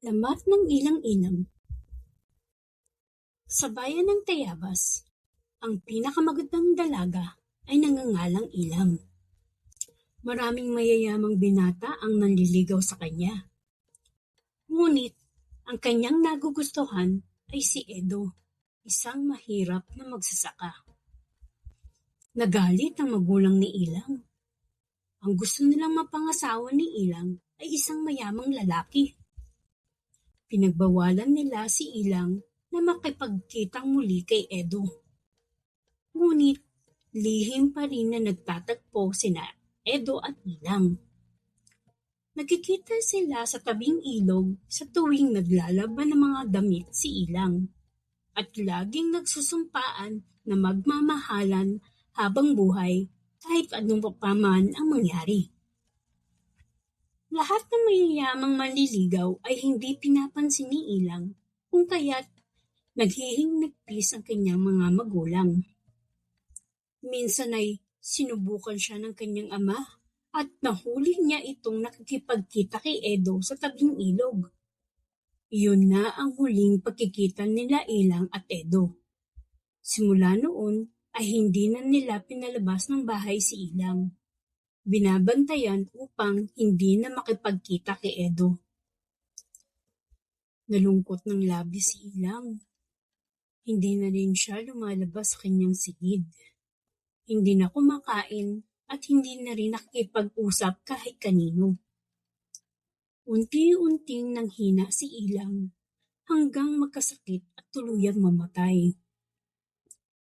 Lamat ng ilang-ilang. Sa bayan ng Tayabas, ang pinakamagandang dalaga ay nangangalang Ilang. Maraming mayayamang binata ang nanliligaw sa kanya. Ngunit, ang kanyang nagugustuhan ay si Edo, isang mahirap na magsasaka. Nagalit ang magulang ni Ilang. Ang gusto nilang mapangasawa ni Ilang ay isang mayamang lalaki. Pinagbawalan nila si Ilang na makipagkitang muli kay Edo. Ngunit lihim pa rin na nagtatagpo sina Edo at Ilang. Nagkikita sila sa tabing ilog sa tuwing naglalaban ng mga damit si Ilang at laging nagsusumpaan na magmamahalan habang buhay kahit anong papaman ang mangyari. Lahat ng mayayamang manliligaw ay hindi pinapansin ni Ilang kung kaya't naghihingnigpis ang kanyang mga magulang. Minsan ay sinubukan siya ng kanyang ama at nahuli niya itong nakikipagkita kay Edo sa tabing ilog. Iyon na ang huling pagkikita nila Ilang at Edo. Simula noon ay hindi na nila pinalabas ng bahay si Ilang. Binabantayan upang hindi na makipagkita kay Edo. Nalungkot ng labis si Ilang. Hindi na rin siya lumalabas sa kanyang sigid. Hindi na kumakain at hindi na rin nakikipag-usap kahit kanino. Unti-unting nanghina si Ilang hanggang magkasakit at tuluyang mamatay.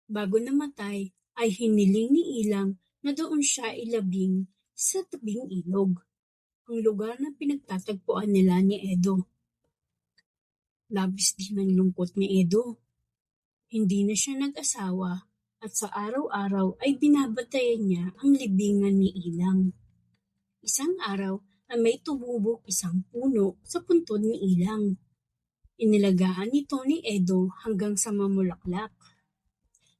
Bago namatay ay hiniling ni Ilang na doon siya ilabing sa tabing ilog, ang lugar na pinagtatagpuan nila ni Edo. Labis din ang lungkot ni Edo. Hindi na siya nag-asawa at sa araw-araw ay binabatayan niya ang libingan ni Ilang. Isang araw ay may tumubok isang puno sa puntod ni Ilang. Inilagaan nito ni Edo hanggang sa mamulaklak.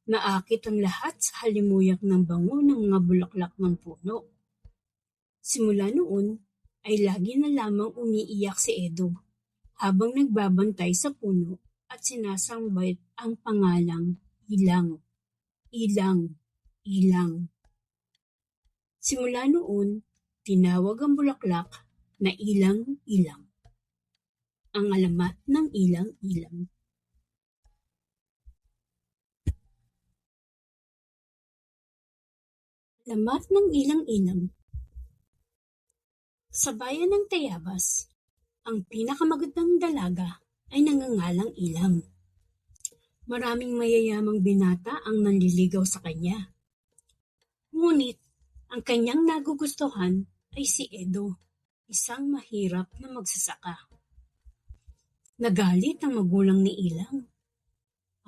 Naakit ang lahat sa halimuyak ng bango ng mga bulaklak ng puno. Simula noon ay lagi na lamang umiiyak si Edo habang nagbabantay sa puno at sinasambit ang pangalang Ilang, Ilang, Ilang. Simula noon, tinawag ang bulaklak na Ilang-Ilang, ang alamat ng Ilang-Ilang. Alamat ng Ilang-Ilang. Sa bayan ng Tayabas, ang pinakamagandang dalaga ay nangangalang Ilang. Maraming mayayamang binata ang nanliligaw sa kanya. Ngunit, ang kanyang nagugustuhan ay si Edo, isang mahirap na magsasaka. Nagalit ang magulang ni Ilang.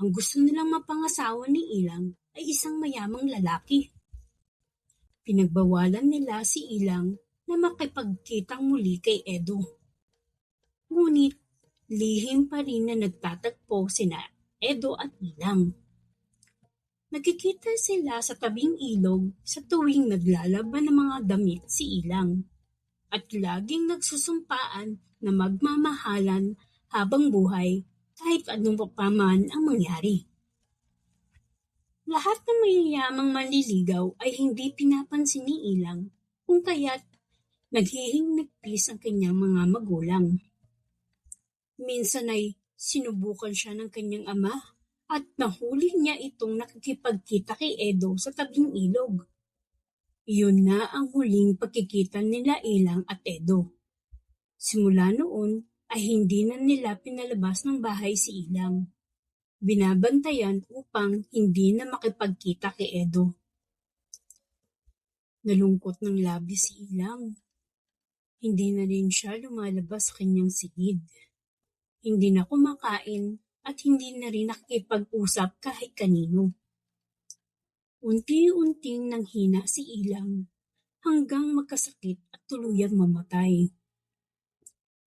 Ang gusto nilang mapangasawa ni Ilang ay isang mayamang lalaki. Pinagbawalan nila si Ilang na makipagkitang muli kay Edo. Ngunit, lihim pa rin na nagtatagpo sina Edo at Ilang. Nagkikita sila sa tabing ilog sa tuwing naglalaban ng mga damit si Ilang at laging nagsusumpaan na magmamahalan habang buhay kahit anong papaman ang mangyari. Lahat ng mayayamang manliligaw ay hindi pinapansin ni Ilang kung kaya't naghihingnigpis ang kanyang mga magulang. Minsan ay sinubukan siya ng kanyang ama at nahuli niya itong nakikipagkita kay Edo sa tabing ilog. Iyon na ang huling pagkikita nila Ilang at Edo. Simula noon ay hindi na nila pinalabas ng bahay si Ilang. Binabantayan upang hindi na makipagkita kay Edo. Nalungkot ng labis si Ilang. Hindi na rin siya lumalabas sa kanyang sigid. Hindi na kumakain at hindi na rin nakikipag-usap kahit kanino. Unti-unting nanghina si Ilang hanggang magkasakit at tuluyang mamatay.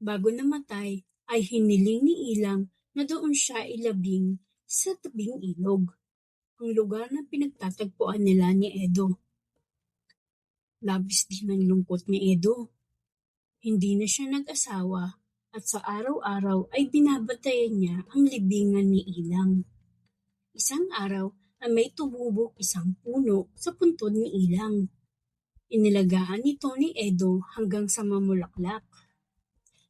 Bago namatay ay hiniling ni Ilang na doon siya ilabing sa tabing ilog, ang lugar na pinagtatagpuan nila ni Edo. Labis din ang lungkot ni Edo. Hindi na siya nag-asawa at sa araw-araw ay binabatayan niya ang libingan ni Ilang. Isang araw ay may tumubok isang puno sa puntod ni Ilang. Inilagaan ito ni Edo hanggang sa mamulaklak.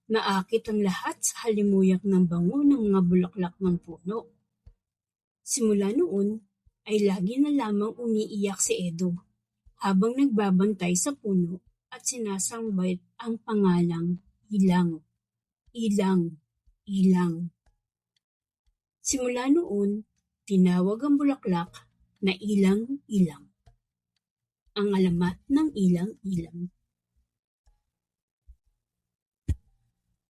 Naakit ang lahat sa halimuyak ng bango ng mga bulaklak ng puno. Simula noon ay lagi na lamang umiiyak si Edo habang nagbabantay sa puno at sinasambit ang pangalang Ilang, Ilang, Ilang. Simula noon, tinawag ang bulaklak na Ilang-Ilang, ang alamat ng Ilang-Ilang.